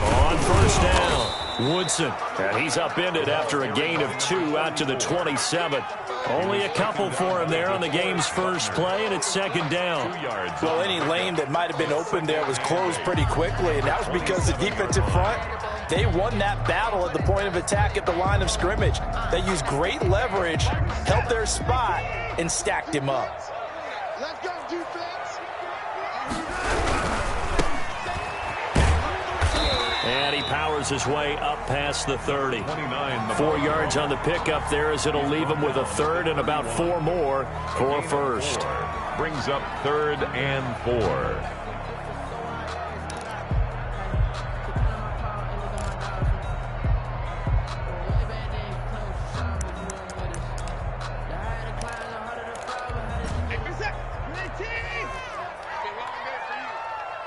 On first down, Woodson. And he's upended after a gain of 2 out to the 27. Only a couple for him there on the game's first play, and it's second down. Well, any lane that might have been open there was closed pretty quickly, and that was because the defensive front, they won that battle at the point of attack at the line of scrimmage. They used great leverage, held their spot, and stacked him up. Let's go, defense. And he powers his way up past the 30. 4 yards on the pickup there as it'll leave him with a third and about 4 more for first. Brings up 3rd and 4.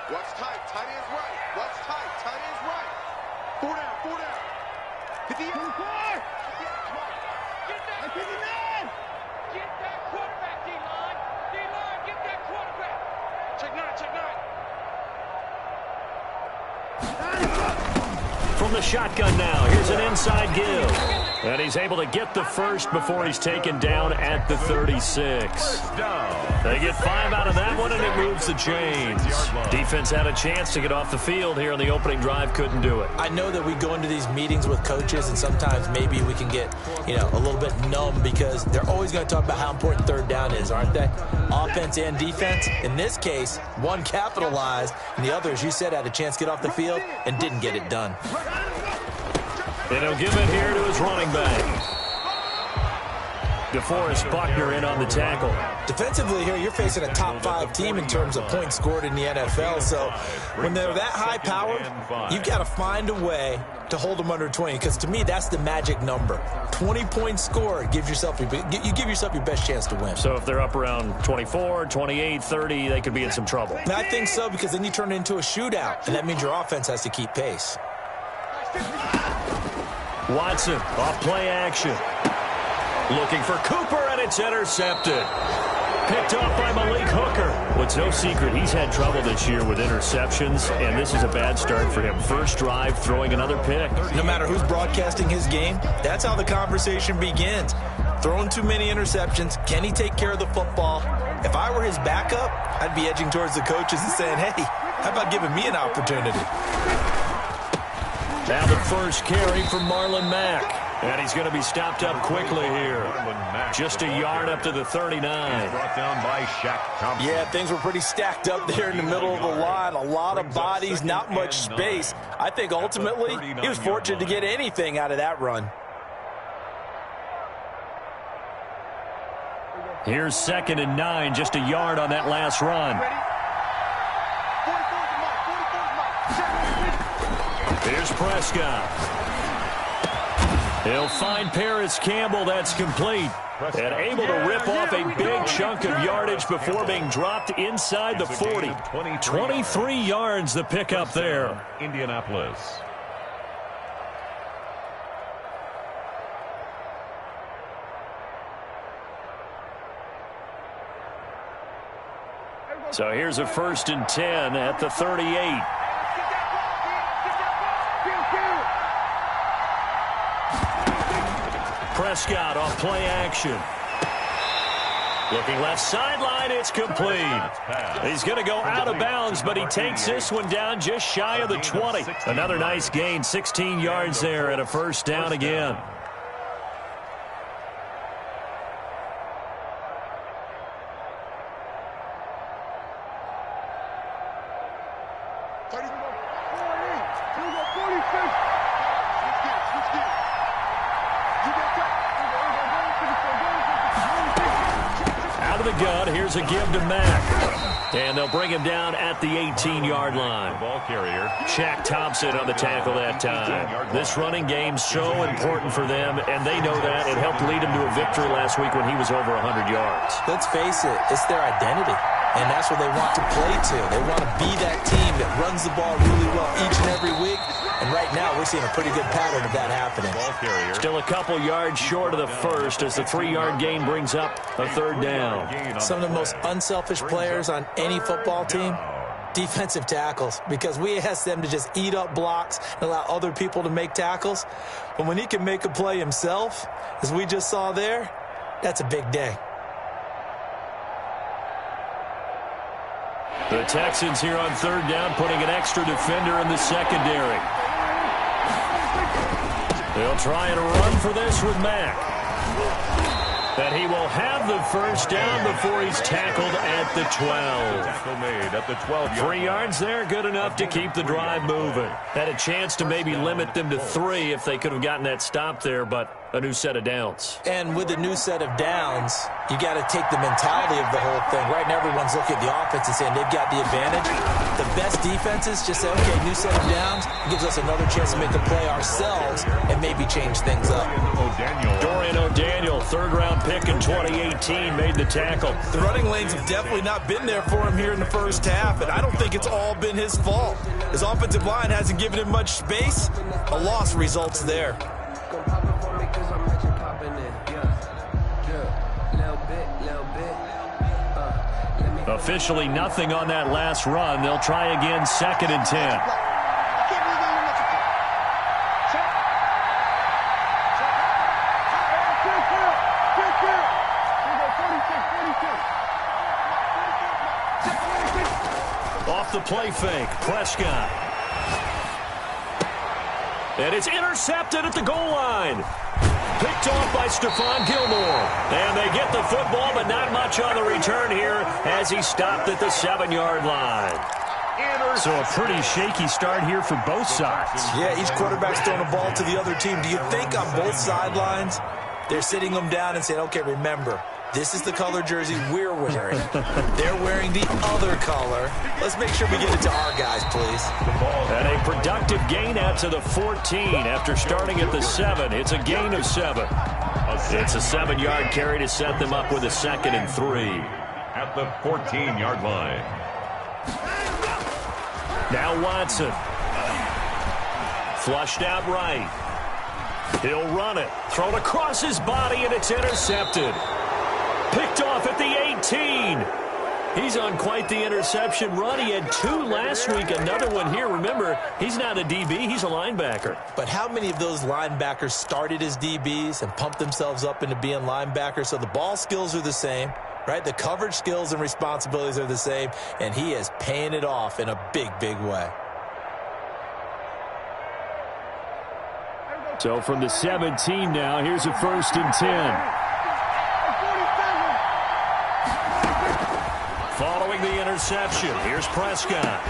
What's tight? Tight ends right. What's tight? Tight ends right. 4 down, 4 down. 54. Get that 59. Get that quarterback, D-line. D-line, get that quarterback. Check 9, check 9. From the shotgun now, here's an inside give. And he's able to get the first before he's taken down at the 36. They get 5 out of that one, and it moves the chains. Defense had a chance to get off the field here on the opening drive, couldn't do it. I know that we go into these meetings with coaches, and sometimes maybe we can get, a little bit numb because they're always going to talk about how important third down is, aren't they? Offense and defense. In this case, one capitalized, and the other, as you said, had a chance to get off the field and didn't get it done. And he'll give it here to his running back. DeForest Buckner in on the tackle. Defensively here, you're facing a top 5 team in terms of points scored in the NFL. So when they're that high-powered, you've got to find a way to hold them under 20. Because to me, that's the magic number. 20 points scored gives yourself you give yourself your best chance to win. So if they're up around 24, 28, 30, they could be in some trouble. And I think so, because then you turn it into a shootout, and that means your offense has to keep pace. Watson off play action. Looking for Cooper, and it's intercepted. Picked off by Malik Hooker. Well, it's no secret he's had trouble this year with interceptions, and this is a bad start for him. First drive, throwing another pick. No matter who's broadcasting his game, that's how the conversation begins. Throwing too many interceptions, can he take care of the football? If I were his backup, I'd be edging towards the coaches and saying, hey, how about giving me an opportunity? Now the first carry from Marlon Mack. And he's going to be stopped up quickly here. Just a yard up to the 39. Brought down by Shaq Thompson. Yeah, things were pretty stacked up there in the middle of the line. A lot of bodies, not much space. I think ultimately he was fortunate to get anything out of that run. Here's 2nd and 9, just a yard on that last run. Here's Prescott. He'll find Paris Campbell. That's complete. And able to rip off a big chunk of yardage before being dropped inside the 40. 23 yards the pickup there. Indianapolis. So here's a 1st and 10 at the 38. Prescott off play action. Looking left sideline, it's complete. He's going to go out of bounds, but he takes this one down just shy of the 20. Another nice gain, 16 yards there and a first down again. Here's a give to Mack. And they'll bring him down at the 18-yard line. Ball carrier. Shaq Thompson on the tackle that time. This running game's so important for them, and they know that. It helped lead him to a victory last week when he was over 100 yards. Let's face it, it's their identity, and that's what they want to play to. They want to be that team that runs the ball really well each and every week. And right now, we're seeing a pretty good pattern of that happening. Still a couple yards short of the first as the 3-yard gain brings up a third down. Some of the most unselfish players on any football team, defensive tackles, because we ask them to just eat up blocks and allow other people to make tackles. But when he can make a play himself, as we just saw there, that's a big day. The Texans here on third down, putting an extra defender in the secondary. They'll try and run for this with Mack. That he will have the first down before he's tackled at the 12. Tackle made at the 12. 3 yards there, good enough to keep the drive moving. Had a chance to maybe limit them to 3 if they could have gotten that stop there, but a new set of downs. And with a new set of downs, you got to take the mentality of the whole thing. Right now, everyone's looking at the offense and saying they've got the advantage. The best defenses just say, okay, new set of downs. It gives us another chance to make a play ourselves and maybe change things up. Dorian O'Daniel, third-round pick in 2018, made the tackle. The running lanes have definitely not been there for him here in the first half, and I don't think it's all been his fault. His offensive line hasn't given him much space. A loss results there. Officially nothing on that last run. They'll try again, 2nd and 10. Off the play fake, Prescott. And it's intercepted at the goal line. Picked off by Stephon Gilmore. And they get the football, but not much on the return here as he stopped at the 7-yard line. So a pretty shaky start here for both sides. Yeah, each quarterback's throwing a ball to the other team. Do you think on both sidelines they're sitting them down and saying, okay, remember, this is the color jersey we're wearing. They're wearing the other color. Let's make sure we get it to our guys, please. And a productive gain out to the 14 after starting at the 7. It's a gain of 7. It's a 7-yard carry to set them up with a 2nd and 3. At the 14-yard line. Now Watson. Flushed out right. He'll run it. Thrown across his body, and it's intercepted. Picked off at the 18. He's on quite the interception run. He had 2 last week, another one here. Remember, he's not a DB, he's a linebacker. But how many of those linebackers started as DBs and pumped themselves up into being linebackers? So the ball skills are the same, right? The coverage skills and responsibilities are the same, and he is paying it off in a big, big way. So from the 17 now, here's a 1st and 10. Following the interception, here's Prescott.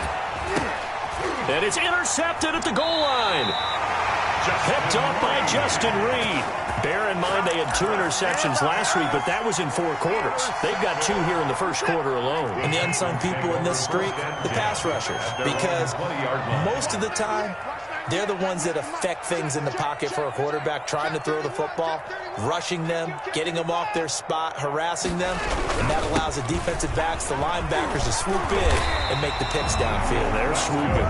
And it's intercepted at the goal line. Picked off by Justin Reed. Bear in mind they had 2 interceptions last week, but that was in 4 quarters. They've got 2 here in the first quarter alone. And the unsung people in this streak, the pass rushers. Because most of the time, they're the ones that affect things in the pocket for a quarterback, trying to throw the football, rushing them, getting them off their spot, harassing them, and that allows the defensive backs, the linebackers to swoop in and make the picks downfield. They're swooping.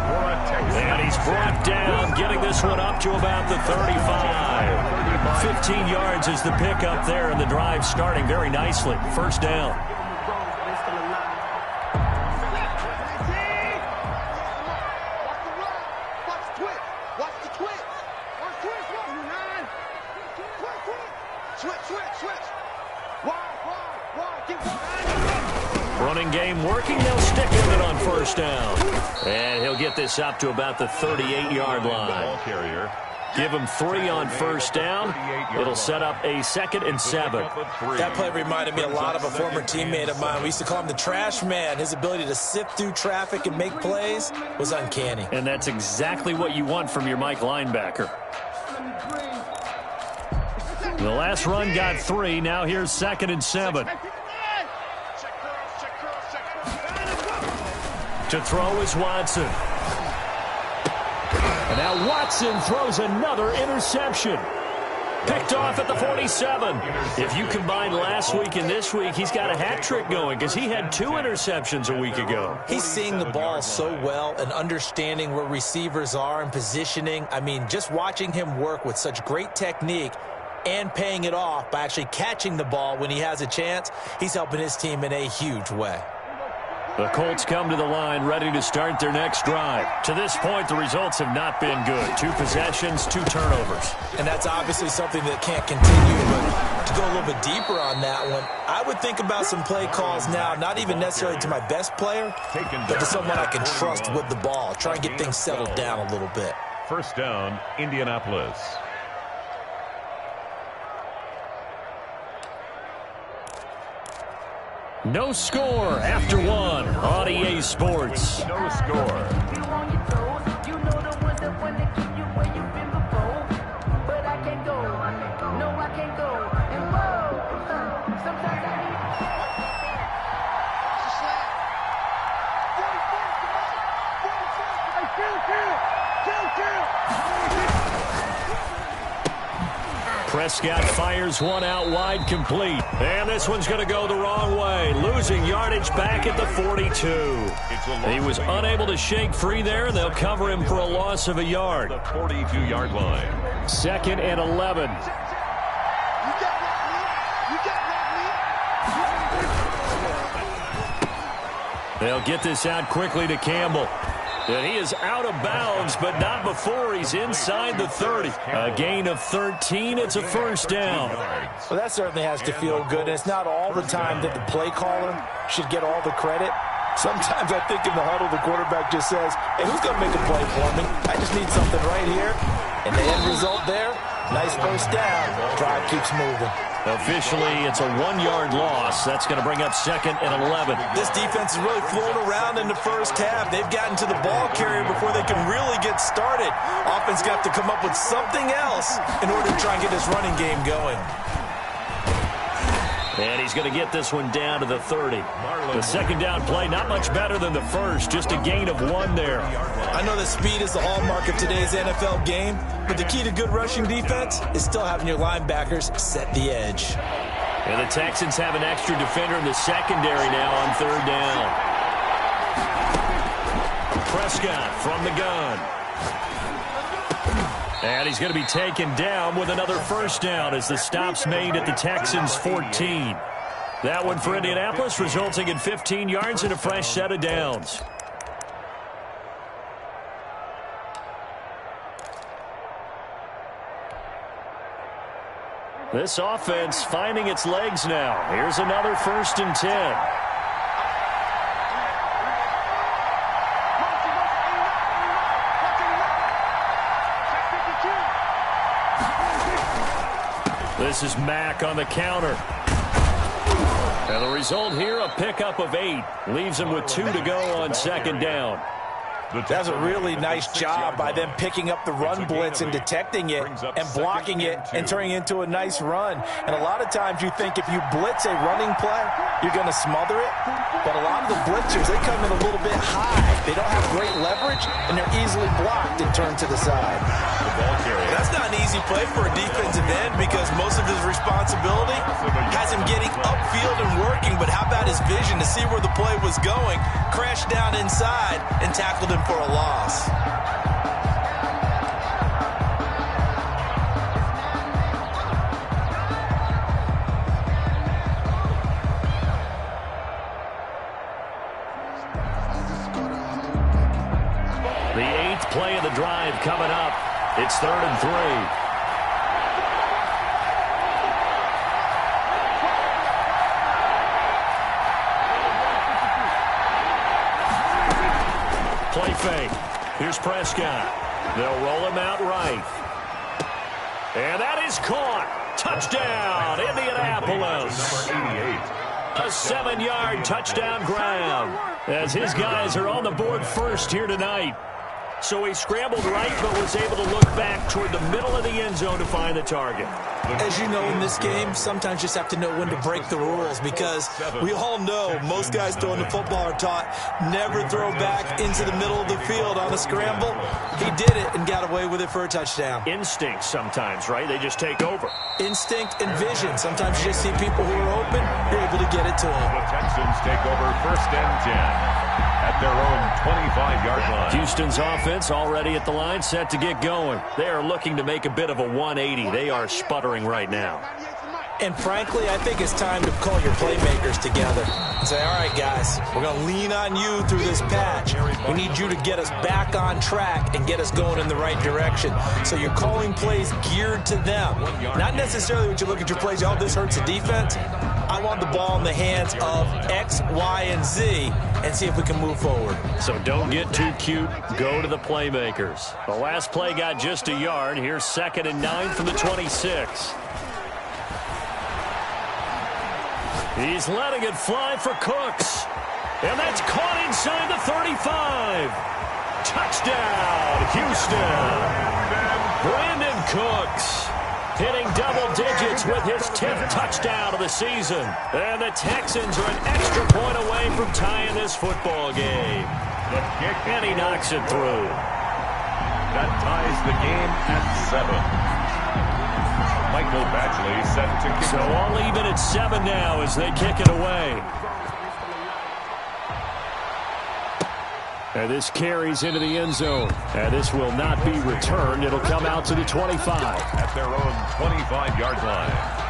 And he's brought down, getting this one up to about the 35. 15 yards is the pick up there, and the drive starting very nicely. First down. Running game working. They'll stick with it on first down. And he'll get this up to about the 38-yard line. Give him 3 on first down. It'll set up a 2nd and 7. That play reminded me a lot of a former teammate of mine. We used to call him the trash man. His ability to sift through traffic and make plays was uncanny. And that's exactly what you want from your Mike linebacker. The last run got 3. Now here's 2nd and 7. To throw is Watson. And now Watson throws another interception. Picked off at the 47. If you combine last week and this week, he's got a hat trick going because he had 2 interceptions a week ago. He's seeing the ball so well and understanding where receivers are and positioning. I mean, just watching him work with such great technique and paying it off by actually catching the ball when he has a chance, he's helping his team in a huge way. The Colts come to the line ready to start their next drive. To this point, the results have not been good. 2 possessions, 2 turnovers. And that's obviously something that can't continue, but to go a little bit deeper on that one, I would think about some play calls now, not even necessarily to my best player, but to someone I can trust with the ball. Try and get things settled down a little bit. First down, Indianapolis. No score after 1 on EA Sports. No score. Prescott fires one out wide, complete. And this one's going to go the wrong way. Losing yardage back at the 42. He was unable to shake free there, and they'll cover him for a loss of a yard. The 42-yard line. 2nd and 11. They'll get this out quickly to Campbell. And he is out of bounds, but not before he's inside the 30. A gain of 13. It's a first down. Well, that certainly has to feel good. And it's not all the time that the play caller should get all the credit. Sometimes I think in the huddle, the quarterback just says, hey, who's going to make a play for me? I just need something right here. And the end result there, nice first down. Drive keeps moving. Officially, it's a 1-yard loss. That's going to bring up 2nd and 11. This defense is really flown around in the first half. They've gotten to the ball carrier before they can really get started. Offense got to come up with something else in order to try and get this running game going. And he's going to get this one down to the 30. The second down play, not much better than the first. Just a gain of 1 there. I know that speed is the hallmark of today's NFL game, but the key to good rushing defense is still having your linebackers set the edge. And the Texans have an extra defender in the secondary now on 3rd down. Prescott from the gun. And he's going to be taken down with another first down as the stop's made at the Texans' 14. That one for Indianapolis, resulting in 15 yards and a fresh set of downs. This offense finding its legs now. Here's another 1st and 10. This is Mack on the counter. And the result here, a pickup of 8. Leaves him with 2 to go on 2nd down. That's a really nice job by them picking up the run blitz and detecting it and blocking it and turning it into a nice run. And a lot of times you think if you blitz a running play, you're going to smother it. But a lot of the blitzers, they come in a little bit high. They don't have great leverage, and they're easily blocked and turned to the side. The ball carrier. That's not an easy play for a defensive end because most of his responsibility has him getting upfield and working. But how about his vision to see where the play was going, crashed down inside, and tackled him for a loss. The 8th play of the drive coming up. It's 3rd and 3. Play fake. Here's Prescott. They'll roll him out right. And that is caught. Touchdown, Indianapolis. Number 88. A 7-yard touchdown grab as his guys are on the board first here tonight. So he scrambled right, but was able to look back toward the middle of the end zone to find the target. As you know, in this game, sometimes you just have to know when to break the rules, because we all know most guys throwing the football are taught never throw back into the middle of the field on a scramble. He did it and got away with it for a touchdown. Instinct sometimes, right? They just take over. Instinct and vision. Sometimes you just see people who are open, you're able to get it to them. The Texans take over 1st and 10. At their own 25-yard line. Houston's offense already at the line, set to get going. They are looking to make a bit of a 180. They are sputtering right now. And frankly, I think it's time to call your playmakers together and say, all right, guys, we're going to lean on you through this patch. We need you to get us back on track and get us going in the right direction. So you're calling plays geared to them. Not necessarily when you look at your plays, oh, this hurts the defense. I want the ball in the hands of X, Y, and Z and see if we can move forward. So don't get too cute. Go to the playmakers. The last play got just a yard. Here's 2nd and 9 from the 26. He's letting it fly for Cooks. And that's caught inside the 35. Touchdown, Houston. Brandon Cooks hitting double digits with his 10th touchdown of the season. And the Texans are an extra point away from tying this football game. And he knocks it through. That ties the game at 7. Michael Badgley set to kick. So all even at 7 now as they kick it away. And this carries into the end zone. And this will not be returned. It'll come out to the 25. At their own 25-yard line.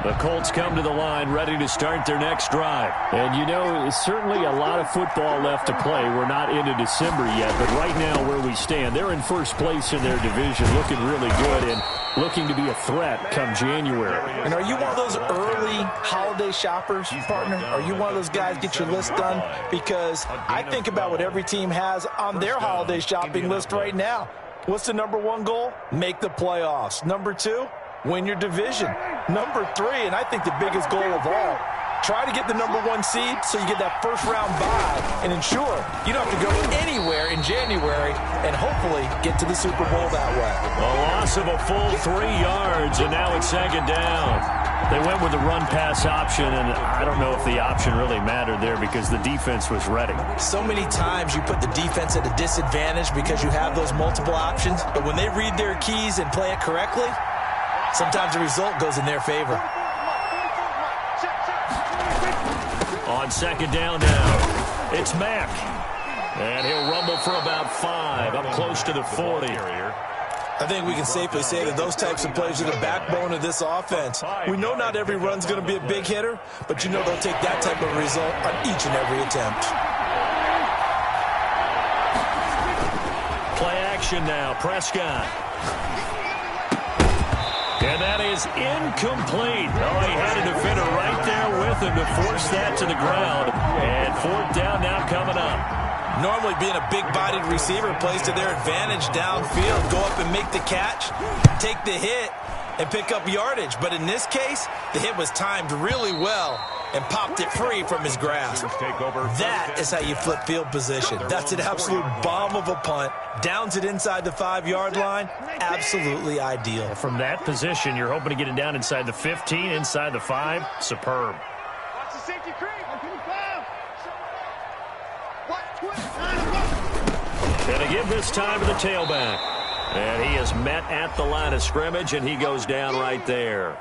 The Colts come to the line ready to start their next drive. And you know, certainly a lot of football left to play. We're not into December yet, but right now where we stand, they're in first place in their division, looking really good and looking to be a threat come January. And are you one of those early holiday shoppers, partner? Are you one of those guys get your list done? Because I think about what every team has on their holiday shopping list right now. What's the number 1 goal? Make the playoffs. Number 2? Win your division. Number 3, and I think the biggest goal of all, try to get the number 1 seed so you get that first-round bye and ensure you don't have to go anywhere in January and hopefully get to the Super Bowl that way. A loss of a full 3 yards, and now it's 2nd down. They went with the run-pass option, and I don't know if the option really mattered there because the defense was ready. So many times you put the defense at a disadvantage because you have those multiple options, but when they read their keys and play it correctly, sometimes the result goes in their favor. On 2nd down now, it's Mack. And he'll rumble for about 5, up close to the 40. I think we can safely say that those types of plays are the backbone of this offense. We know not every run's going to be a big hitter, but you know they'll take that type of result on each and every attempt. Play action now, Prescott. And that is incomplete. Oh, he had a defender right there with him to force that to the ground. And 4th down now coming up. Normally being a big-bodied receiver plays to their advantage downfield. Go up and make the catch, take the hit, and pick up yardage. But in this case, the hit was timed really well and popped it free from his grasp. That is how you flip field position. That's an absolute bomb of a punt. Downs it inside the 5-yard line. Absolutely ideal. From that position, you're hoping to get it down inside the 15, inside the 5. Superb. Watch the safety creep. And to give this time to the tailback. And he is met at the line of scrimmage, and he goes down right there.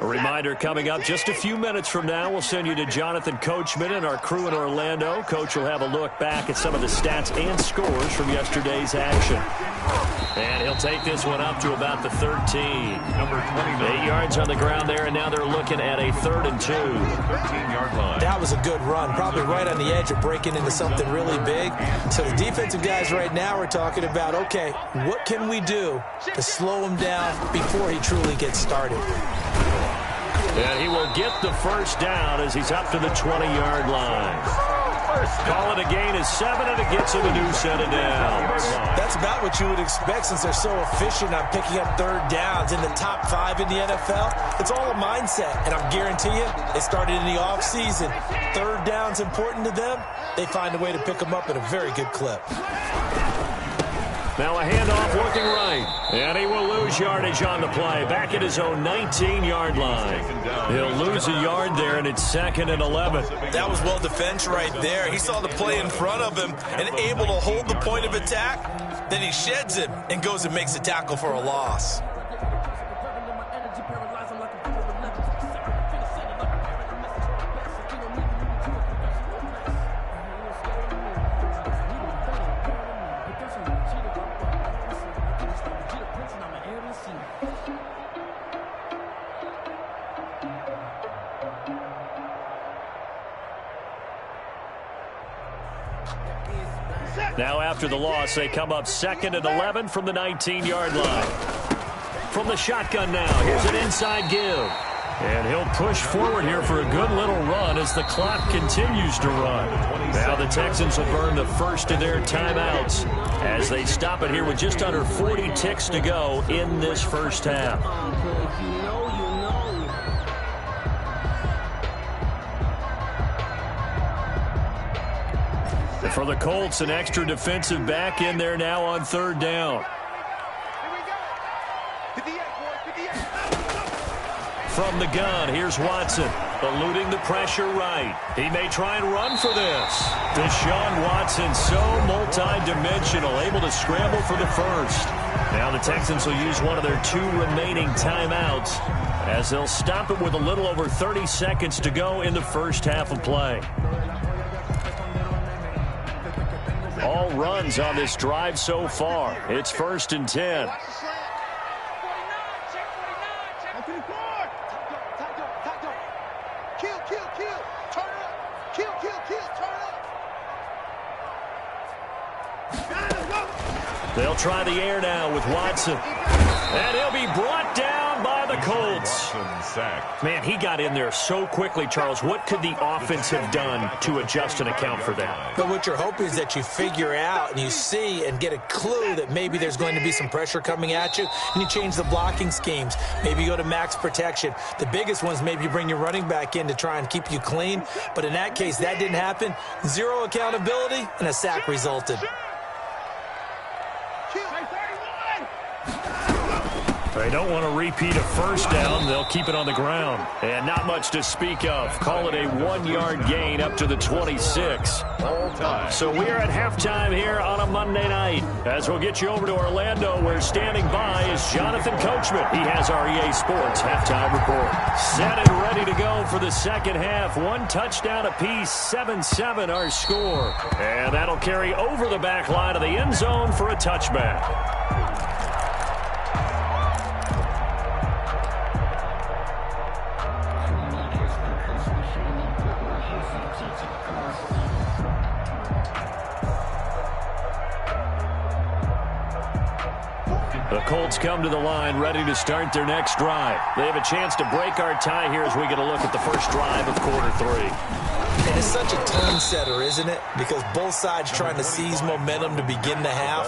A reminder coming up just a few minutes from now, we'll send you to Jonathan Coachman and our crew in Orlando. Coach will have a look back at some of the stats and scores from yesterday's action. And he'll take this one up to about the 13. Number 29. 8 yards on the ground there, and now they're looking at a 3rd and 2. 13-yard line. That was a good run, probably right on the edge of breaking into something really big. So the defensive guys right now are talking about, okay, what can we do to slow him down before he truly gets started? And he will get the 1st down as he's up to the 20-yard line. Call it a gain of 7, and it gets him a new set of downs. That's about what you would expect since they're so efficient on picking up third downs. In the top 5 in the NFL, it's all a mindset. And I guarantee you, it started in the offseason. Third down's important to them. They find a way to pick them up at a very good clip. Now a handoff looking right. And he will lose yardage on the play. Back at his own 19-yard line. He'll lose a yard there, and it's 2nd and 11. That was well defense right there. He saw the play in front of him and able to hold the point of attack. Then he sheds it and goes and makes a tackle for a loss. Now after the loss, they come up 2nd and 11 from the 19-yard line. From the shotgun now, here's an inside give. And he'll push forward here for a good little run as the clock continues to run. Now the Texans will burn the first of their timeouts as they stop it here with just under 40 ticks to go in this first half. For the Colts, an extra defensive back in there now on third down. From the gun, here's Watson, eluding the pressure right. He may try and run for this. Deshaun Watson, so multi-dimensional, able to scramble for the first. Now the Texans will use one of their 2 remaining timeouts as they'll stop it with a little over 30 seconds to go in the first half of play. All runs on this drive so far. It's 1st and 10. They'll try the air now with Watson. And he'll be brought down by the Colts. Man, he got in there so quickly, Charles. What could the offense have done to adjust and account for that? But what you're hoping is that you figure out and you see and get a clue that maybe there's going to be some pressure coming at you, and you change the blocking schemes. Maybe you go to max protection. The biggest ones, maybe you bring your running back in to try and keep you clean. But in that case, that didn't happen. 0 accountability, and a sack resulted. They don't want to repeat a first down. They'll keep it on the ground. And not much to speak of. Call it a 1-yard gain up to the 26. So we're at halftime here on a Monday night. As we'll get you over to Orlando, where standing by is Jonathan Coachman. He has our EA Sports halftime report. Set and ready to go for the second half. 1 touchdown apiece, 7-7 our score. And that'll carry over the back line of the end zone for a touchback. The Colts come to the line ready to start their next drive. They have a chance to break our tie here as we get a look at the first drive of quarter 3. And it's such a tone setter, isn't it? Because both sides trying to seize momentum to begin the half.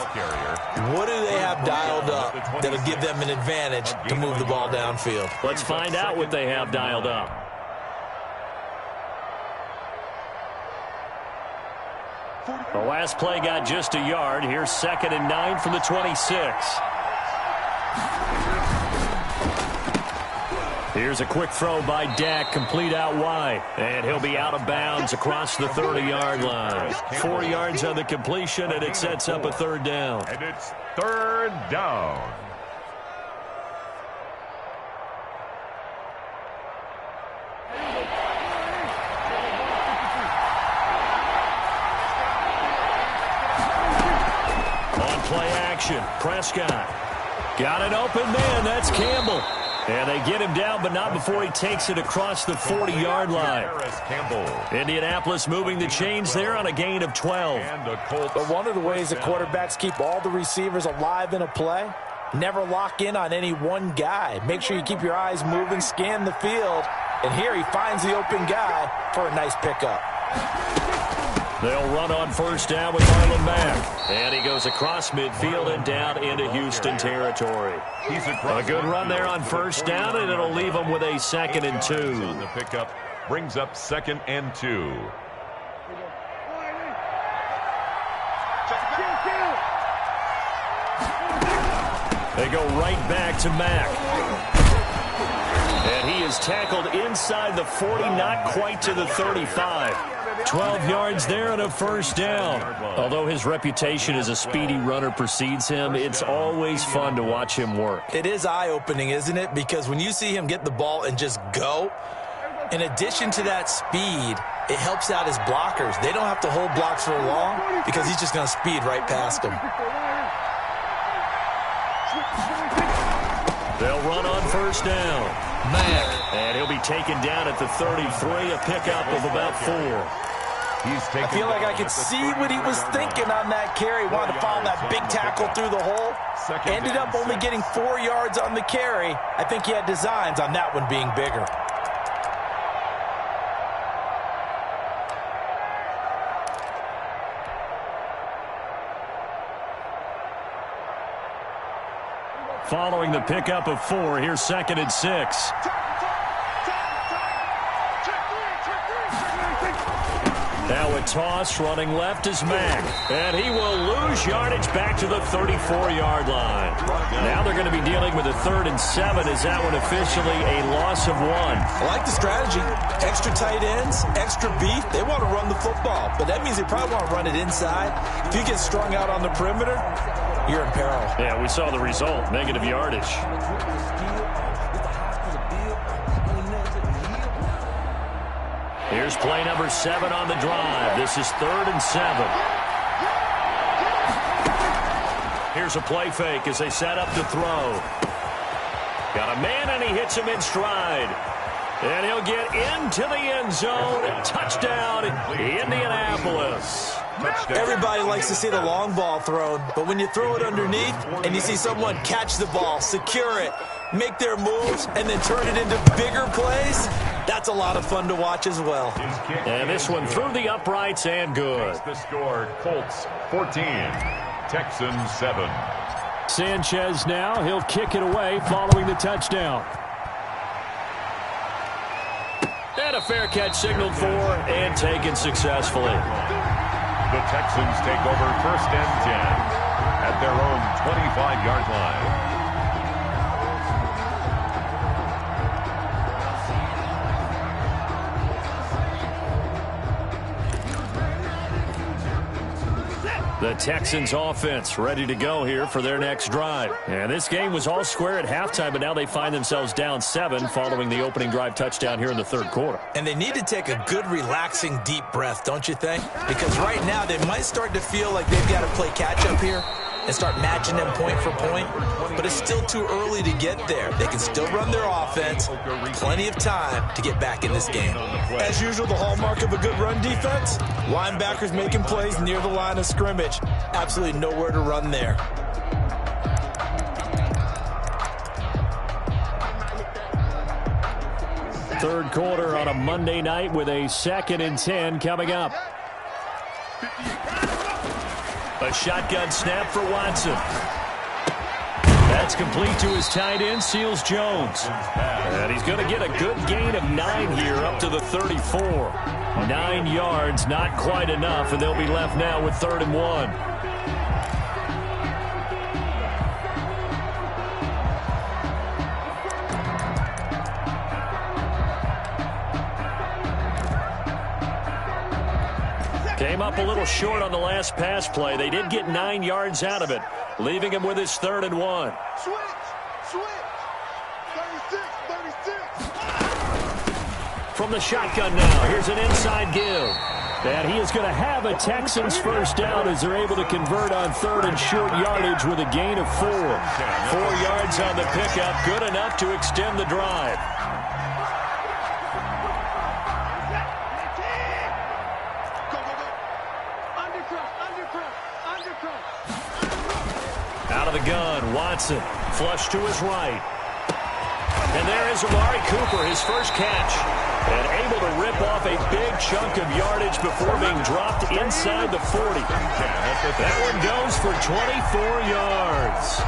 What do they have dialed up that'll give them an advantage to move the ball downfield? Let's find out what they have dialed up. The last play got just a yard. Here's 2nd and 9 from the 26. Here's a quick throw by Dak, complete out wide. And he'll be out of bounds across the 30-yard line. 4 yards on the completion, and it sets up a third down. And it's 3rd down. On play action, Prescott. Got an open man, that's Campbell. And they get him down, but not before he takes it across the 40-yard line. Indianapolis moving the chains there on a gain of 12. But one of the ways that quarterbacks keep all the receivers alive in a play, never lock in on any one guy. Make sure you keep your eyes moving, scan the field. And here he finds the open guy for a nice pickup. They'll run on first down with Marlon Mack. And he goes across midfield and down into Houston territory. A good run there on first down, and it'll leave them with a 2nd and 2. The pickup brings up 2nd and 2. They go right back to Mack. And he is tackled inside the 40, not quite to the 35. 12 yards there and a first down. Although his reputation as a speedy runner precedes him, it's always fun to watch him work. It is eye-opening, isn't it? Because when you see him get the ball and just go, in addition to that speed, it helps out his blockers. They don't have to hold blocks for long because he's just going to speed right past them. They'll run on first down. Mack. And he'll be taken down at the 33, a pickup of about 4. I feel like I could see what he was thinking on that carry. Wanted to follow that big tackle through the hole. Ended up only getting 4 yards on the carry. I think he had designs on that one being bigger. Following the pickup of 4, here's 2nd and 6. Now a toss running left is Mack. And he will lose yardage back to the 34-yard line. Now they're going to be dealing with a 3rd and 7. Is that one officially a loss of 1? I like the strategy. Extra tight ends, extra beef. They want to run the football, but that means they probably want to run it inside. If you get strung out on the perimeter, you're in peril. Yeah, we saw the result. Negative yardage. Here's play number 7 on the drive. This is 3rd and 7. Here's a play fake as they set up to throw. Got a man, and he hits him in stride. And he'll get into the end zone. Touchdown, Indianapolis. Everybody likes to see the long ball thrown, but when you throw it underneath and you see someone catch the ball, secure it, make their moves, and then turn it into bigger plays, that's a lot of fun to watch as well. And this one through the uprights and good. The score, Colts 14, Texans 7. Sanchez now, he'll kick it away following the touchdown. And a fair catch signaled for and taken successfully. The Texans take over 1st and 10 at their own 25-yard line. The Texans offense ready to go here for their next drive. And this game was all square at halftime, but now they find themselves down 7 following the opening drive touchdown here in the 3rd quarter. And they need to take a good, relaxing, deep breath, don't you think? Because right now they might start to feel like they've got to play catch-up here and start matching them point for point. But it's still too early to get there. They can still run their offense. Plenty of time to get back in this game. As usual, the hallmark of a good run defense, linebackers making plays near the line of scrimmage. Absolutely nowhere to run there. Third quarter on a Monday night with a 2nd and 10 coming up. A shotgun snap for Watson. That's complete to his tight end, Seals-Jones. And he's going to get a good gain of 9 here up to the 34. 9 yards, not quite enough, and they'll be left now with 3rd and 1. Came up a little short on the last pass play. They did get 9 yards out of it, leaving him with his 3rd and 1. Switch. 36. From the shotgun now, here's an inside give. And he is going to have a Texans first down as they're able to convert on 3rd and short yardage with a gain of 4. 4 yards on the pickup, good enough to extend the drive. Out of the gun, Watson, flush to his right. And there is Amari Cooper, his first catch. And able to rip off a big chunk of yardage before being dropped inside the 40. That one goes for 24 yards.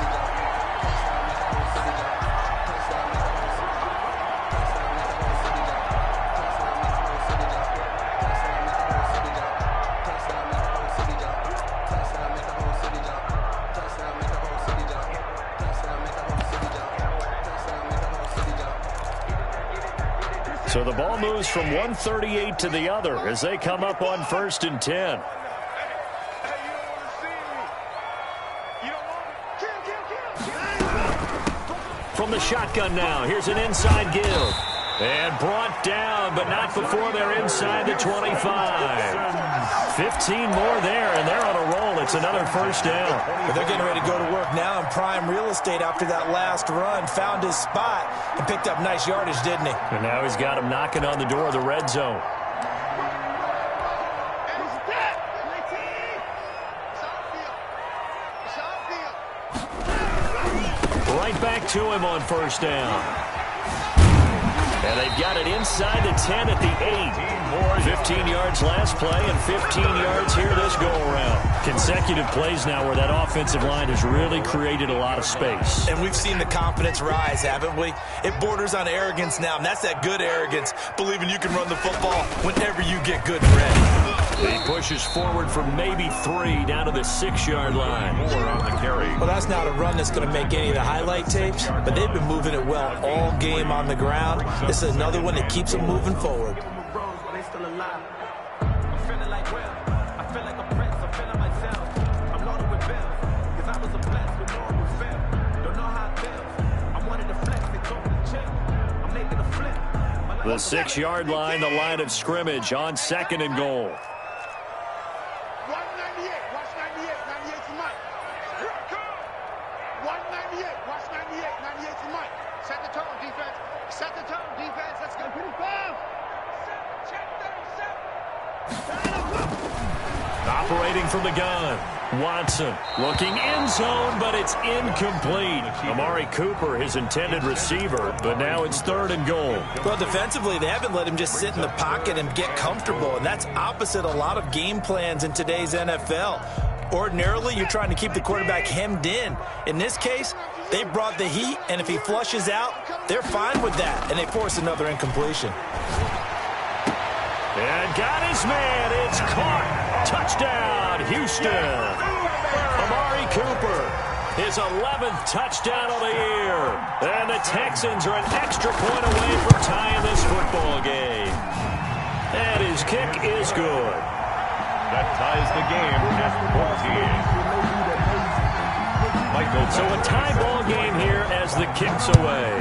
So the ball moves from 138 to the other as they come up on 1st and 10. From the shotgun now, here's an inside give. And brought down, but not before they're inside the 25. 15 more there, and they're on a roll. It's another first down. But they're getting ready to go to work now in prime real estate after that last run. Found his spot and picked up nice yardage, didn't he? And now he's got him knocking on the door of the red zone. Right back to him on first down. And they've got it inside the 10 at the 8. 15 yards last play and 15 yards here this go-around. Consecutive plays now where that offensive line has really created a lot of space. And we've seen the confidence rise, haven't we? It borders on arrogance now, and that's that good arrogance, believing you can run the football whenever you get good and ready. He pushes forward from maybe 3 down to the 6-yard line. More on the carry. Well, that's not a run that's going to make any of the highlight tapes, but they've been moving it well all game on the ground. This is another one that keeps them moving forward. The 6-yard line, the line of scrimmage on 2nd and goal. Operating from the gun, Watson looking end zone, but it's incomplete. Amari Cooper, his intended receiver, but now it's 3rd and goal. Well, defensively, they haven't let him just sit in the pocket and get comfortable, and that's opposite a lot of game plans in today's NFL. Ordinarily, you're trying to keep the quarterback hemmed in. In this case, they brought the heat, and if he flushes out, they're fine with that, and they force another incompletion. And got his man. It's caught. Touchdown, Houston. Amari Cooper, his 11th touchdown of the year. And the Texans are an extra point away from tying this football game. And his kick is good. That ties the game at 14. Michael. So a tie ball game here as the kick's away.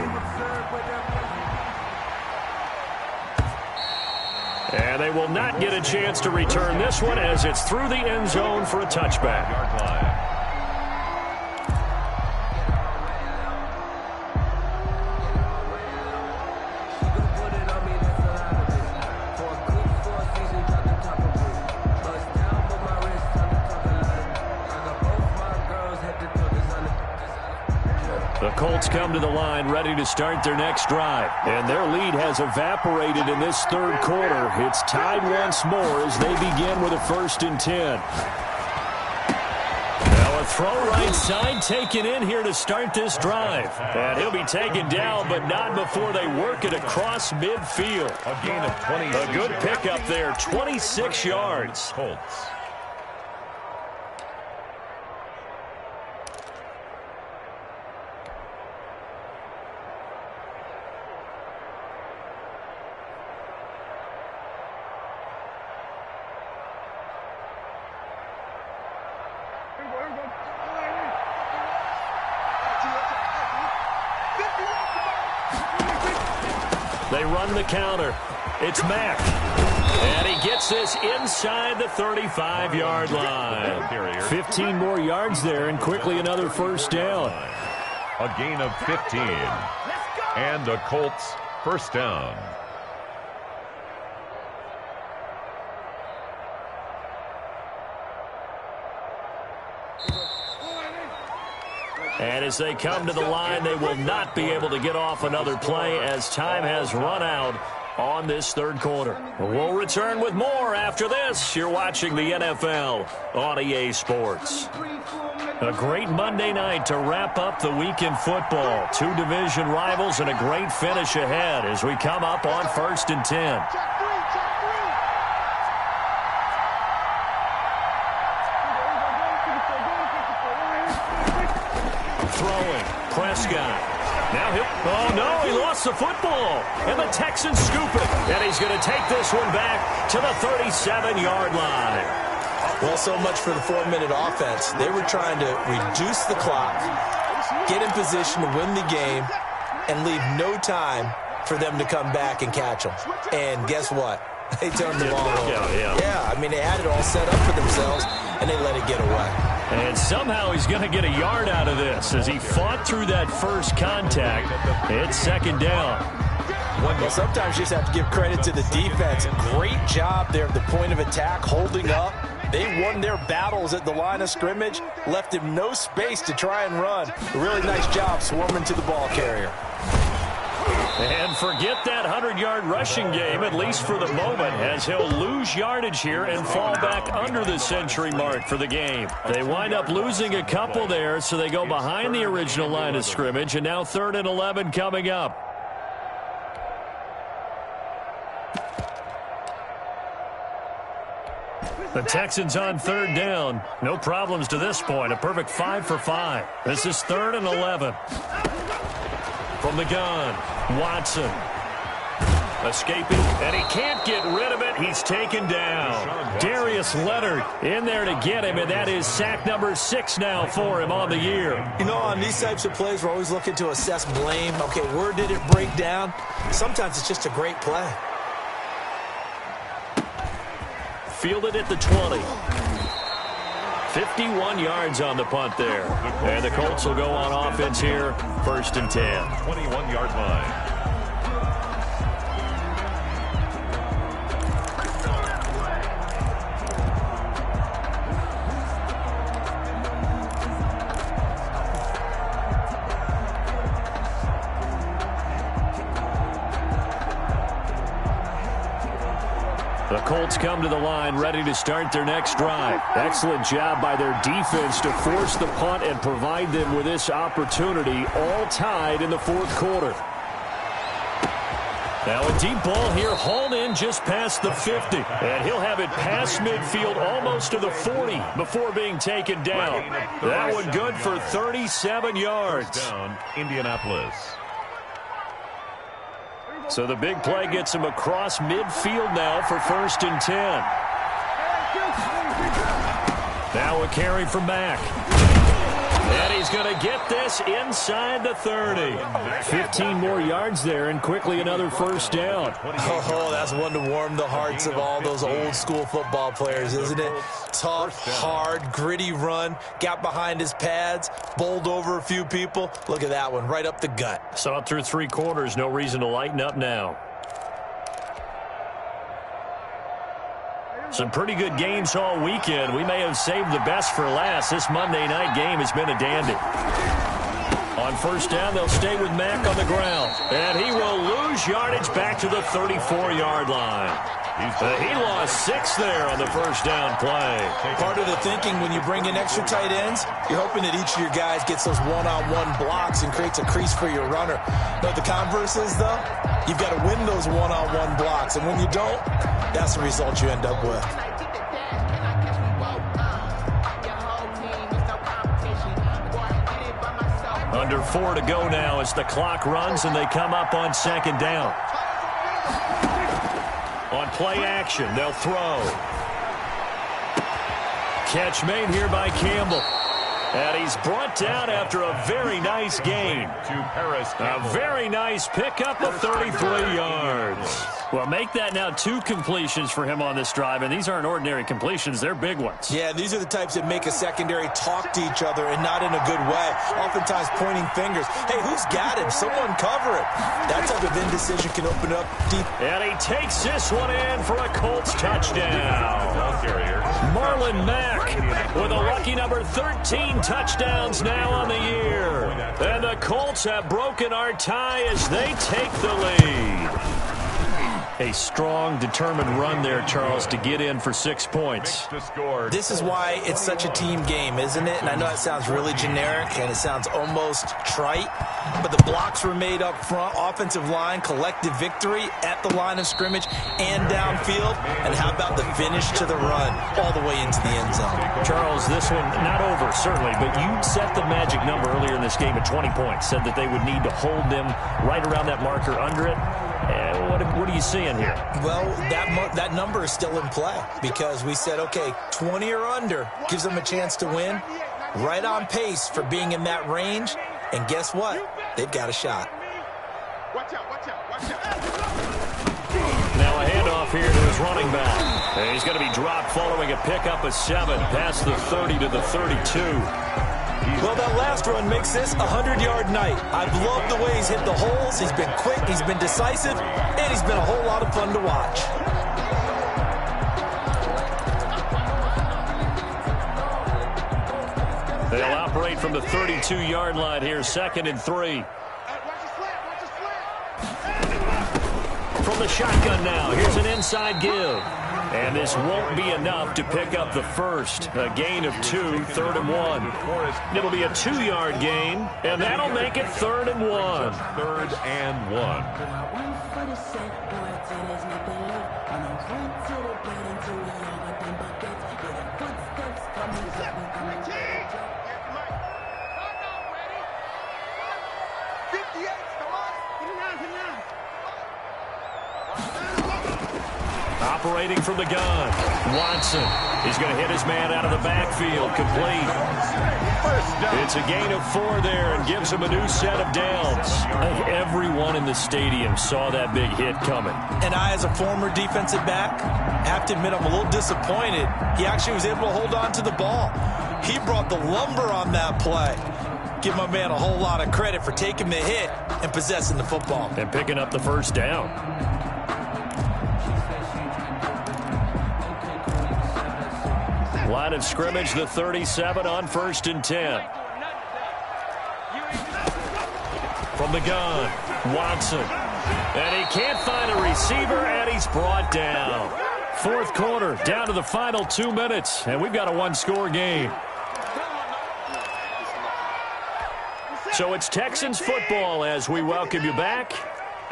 And they will not get a chance to return this one as it's through the end zone for a touchback. Yard line. The Colts come to the line ready to start their next drive. And their lead has evaporated in this 3rd quarter. It's tied once more as they begin with a 1st and 10. Now a throw right side taken in here to start this drive. And he'll be taken down, but not before they work it across midfield. A gain of 20. A good pickup there, 26 yards. Colts. They run the counter. It's Mack. And he gets this inside the 35-yard line. 15 more yards there and quickly another first down. A gain of 15. And the Colts first down. And as they come to the line, they will not be able to get off another play as time has run out on this third quarter. We'll return with more after this. You're watching the NFL on EA Sports. A great Monday night to wrap up the week in football. Two division rivals and a great finish ahead as we come up on 1st and 10. Throwing, Prescott. Now oh no, he lost the football. And the Texans scoop it. And he's going to take this one back to the 37-yard line. Well, so much for the 4-minute offense. They were trying to reduce the clock, get in position to win the game, and leave no time for them to come back and catch them. And guess what? They turned the ball over. Yeah, I mean, they had it all set up for themselves, and they let it get away. And somehow he's going to get a yard out of this as he fought through that first contact. It's 2nd down. Well, sometimes you just have to give credit to the defense. Great job there at the point of attack, holding up. They won their battles at the line of scrimmage, left him no space to try and run. A really nice job swarming to the ball carrier. And forget that 100-yard rushing game, at least for the moment, as he'll lose yardage here and fall back under the century mark for the game. They wind up losing a couple there, so they go behind the original line of scrimmage, and now 3rd and 11 coming up. The Texans on 3rd down. No problems to this point. A perfect 5 for 5. This is 3rd and 11. From the gun, Watson. Escaping, and he can't get rid of it. He's taken down. Darius Leonard in there to get him, and that is sack number 6 now for him on the year. You know, on these types of plays, we're always looking to assess blame. Okay, where did it break down? Sometimes it's just a great play. Fielded at the 20. 51 yards on the punt there. And the Colts will go on offense here, 1st and 10. 21-yard line. The Colts come to the line ready to start their next drive. Excellent job by their defense to force the punt and provide them with this opportunity, all tied in the 4th quarter. Now a deep ball here, hauled in just past the 50. And he'll have it past midfield almost to the 40 before being taken down. That one good for 37 yards. Down, Indianapolis. So the big play gets him across midfield now for 1st and 10. Now a carry from Mack. And he's going to get this inside the 30. 15 more yards there and quickly another 1st down. Oh, that's one to warm the hearts of all those old school football players, isn't it? Tough, hard, gritty run. Got behind his pads, bowled over a few people. Look at that one, right up the gut. Saw it through 3 quarters. No reason to lighten up now. Some pretty good games all weekend. We may have saved the best for last. This Monday night game has been a dandy. On 1st down, they'll stay with Mack on the ground. And he will lose yardage back to the 34-yard line. He lost 6 there on the 1st down play. Part of the thinking when you bring in extra tight ends, you're hoping that each of your guys gets those one-on-one blocks and creates a crease for your runner. But the converse is, though, you've got to win those one-on-one blocks. And when you don't, that's the result you end up with. Under 4 to go now as the clock runs and they come up on 2nd down. On play action, they'll throw. Catch made here by Campbell. And he's brought down after a very nice gain. To Paris. A very nice pickup of 33 yards. Well, make that now 2 completions for him on this drive, and these aren't ordinary completions. They're big ones. Yeah, these are the types that make a secondary talk to each other and not in a good way. Oftentimes pointing fingers. Hey, who's got him? Someone cover it. That type of indecision can open up deep. And he takes this one in for a Colts touchdown. Marlon Mack with a lucky number 13 touchdowns now on the year. And the Colts have broken our tie as they take the lead. A strong, determined run there, Charles, to get in for 6 points. This is why it's such a team game, isn't it? And I know it sounds really generic and it sounds almost trite, but the blocks were made up front, offensive line, collective victory at the line of scrimmage and downfield. And how about the finish to the run all the way into the end zone? Charles, this one not over, certainly, but you set the magic number earlier in this game at 20 points, said that they would need to hold them right around that marker under it. What are you seeing here? Well, that number is still in play because we said, okay, 20 or under gives them a chance to win. Right on pace for being in that range. And guess what? They've got a shot. Watch out, watch out, watch out. Now a handoff here to his running back. And he's going to be dropped following a pickup of 7 past the 30 to the 32. Well, that last run makes this a 100-yard night. I've loved the way he's hit the holes. He's been quick, he's been decisive, and he's been a whole lot of fun to watch. They'll operate from the 32-yard line here, 2nd and 3. From the shotgun now, here's an inside give. And this won't be enough to pick up the first. A gain of 2, 3rd and 1. It'll be a 2-yard gain, and that'll make it 3rd and 1. 3rd and 1. Operating from the gun, Watson. He's going to hit his man out of the backfield, complete. It's a gain of 4 there and gives him a new set of downs. I think everyone in the stadium saw that big hit coming. And I, as a former defensive back, have to admit I'm a little disappointed. He actually was able to hold on to the ball. He brought the lumber on that play. Give my man a whole lot of credit for taking the hit and possessing the football. And picking up the first down. Line of scrimmage, the 37 on 1st and 10. From the gun, Watson. And he can't find a receiver, and he's brought down. 4th quarter, down to the final 2 minutes, and we've got a 1-score game. So it's Texans football as we welcome you back.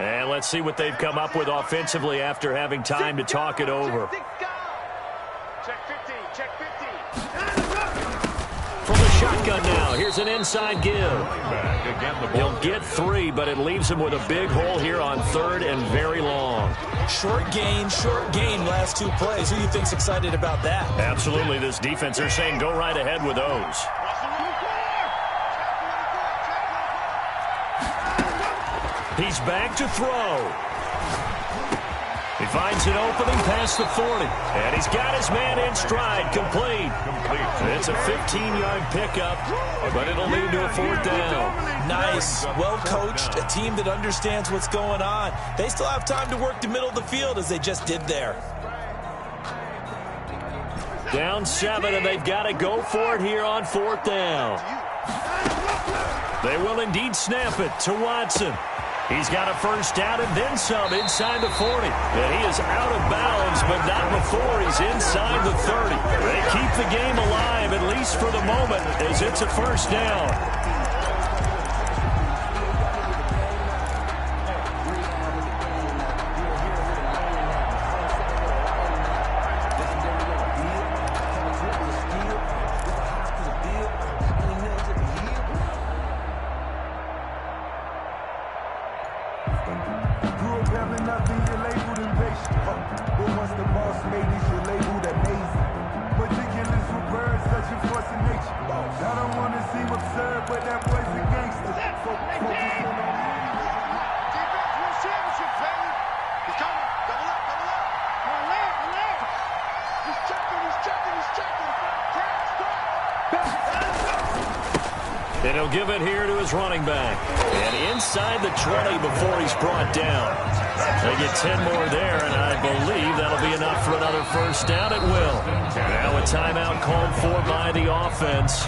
And let's see what they've come up with offensively after having time to talk it over. Check 15, check 15. From the shotgun now, here's an inside give. He'll get 3, but it leaves him with a big hole here on 3rd and very long. Short gain, last 2 plays. Who do you think's excited about that? Absolutely, this defense, they're saying go right ahead with those. He's back to throw. He finds an opening past the 40. And he's got his man in stride, complete. It's a 15-yard pickup, but it'll lead to a 4th down. Nice, well coached, a team that understands what's going on. They still have time to work the middle of the field as they just did there. Down 7, and they've got to go for it here on 4th down. They will indeed snap it to Watson. He's got a first down and then some inside the 40. And he is out of bounds, but not before he's inside the 30. They keep the game alive, at least for the moment, as it's a first down. And he'll give it here to his running back. And inside the 20 before he's brought down. They get 10 more there, and I believe that'll be enough for another first down. It will. Now a timeout called for by the offense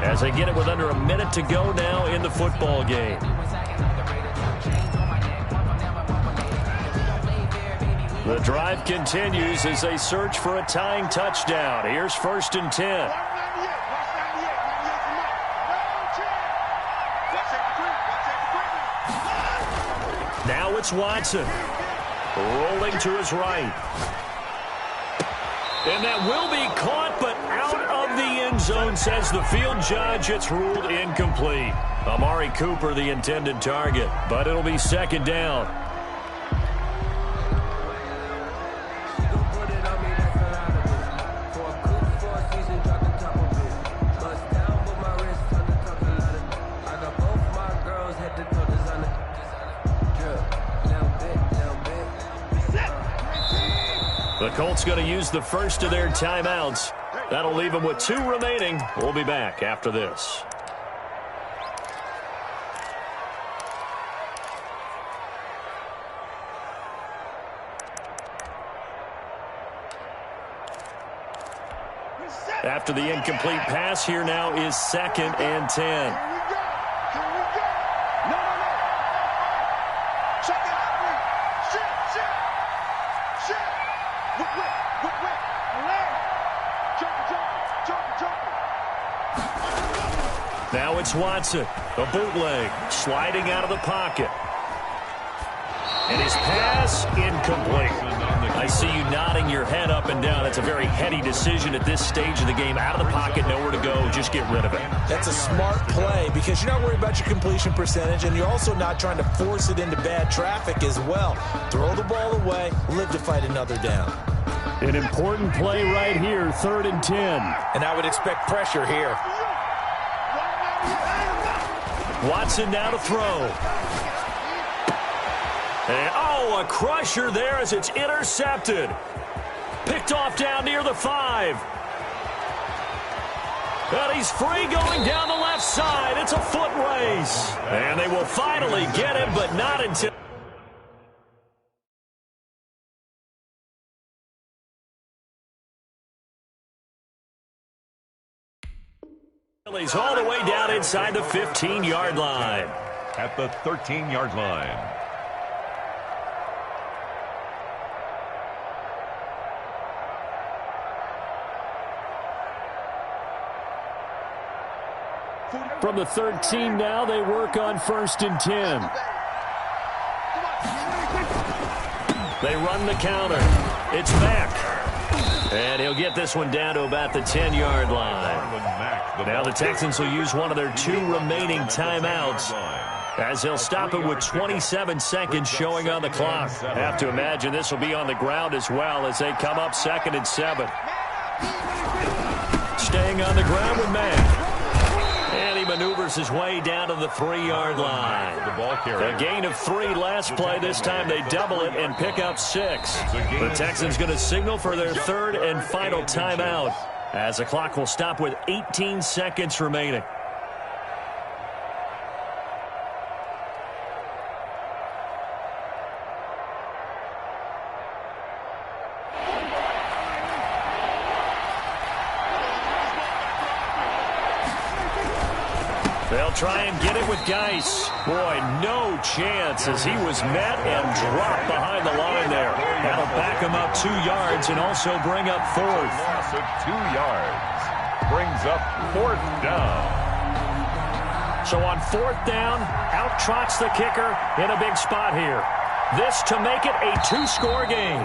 as they get it with under a minute to go now in the football game. The drive continues as they search for a tying touchdown. Here's 1st and 10. Now it's Watson. Rolling to his right. And that will be caught, but out of the end zone, says the field judge. It's ruled incomplete. Amari Cooper, the intended target, but it'll be 2nd down. The Colts going to use the first of their timeouts. That'll leave them with 2 remaining. We'll be back after this. After the incomplete pass, here now is 2nd and 10. Now it's Watson, a bootleg, sliding out of the pocket. And his pass incomplete. I see you nodding your head up and down. That's a very heady decision at this stage of the game. Out of the pocket, nowhere to go. Just get rid of it. That's a smart play because you're not worried about your completion percentage, and you're also not trying to force it into bad traffic as well. Throw the ball away, live to fight another down. An important play right here, 3rd and 10. And I would expect pressure here. Watson now to throw. And, a crusher there as it's intercepted. Picked off down near the 5. And he's free going down the left side. It's a foot race. And they will finally get him, but not until... He's all the way down inside the 15-yard line. At the 13-yard line. From the 13 now, they work on 1st and 10. They run the counter. It's Mack. And he'll get this one down to about the 10-yard line. Now the Texans will use one of their 2 remaining timeouts as they'll stop it with 27 seconds showing on the clock. Have to imagine this will be on the ground as well as they come up 2nd and 7. Staying on the ground with Mack. And he maneuvers his way down to the 3-yard line. A gain of 3 last play. This time they double it and pick up 6. The Texans going to signal for their 3rd and final timeout as the clock will stop with 18 seconds remaining. They'll try and get it with Geis. Boy, no chance as he was met and dropped behind the line there. That'll back him up 2 yards and also bring up 4th. Loss of 2 yards. Brings up 4th down. So on 4th down, out trots the kicker in a big spot here. This to make it a 2-score game.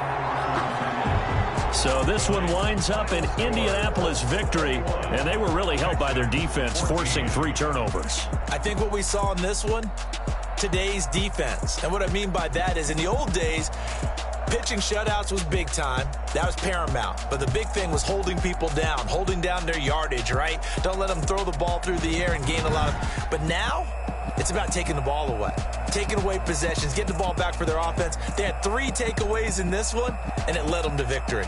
So this one winds up an Indianapolis victory, and they were really helped by their defense, forcing 3 turnovers. I think what we saw in this one, today's defense. And what I mean by that is in the old days, pitching shutouts was big time. That was paramount. But the big thing was holding people down, holding down their yardage, right? Don't let them throw the ball through the air and gain a lot of... But now, it's about taking the ball away. Taking away possessions, getting the ball back for their offense. They had 3 takeaways in this one, and it led them to victory.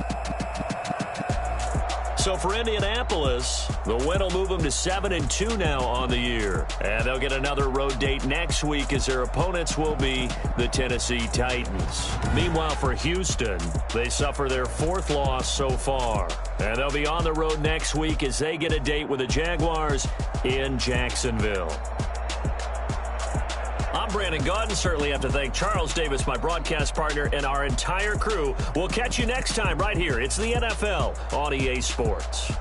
So for Indianapolis, the win will move them to 7-2 now on the year. And they'll get another road date next week as their opponents will be the Tennessee Titans. Meanwhile, for Houston, they suffer their 4th loss so far. And they'll be on the road next week as they get a date with the Jaguars in Jacksonville. I'm Brandon Gaudin. Certainly have to thank Charles Davis, my broadcast partner, and our entire crew. We'll catch you next time right here. It's the NFL on EA Sports.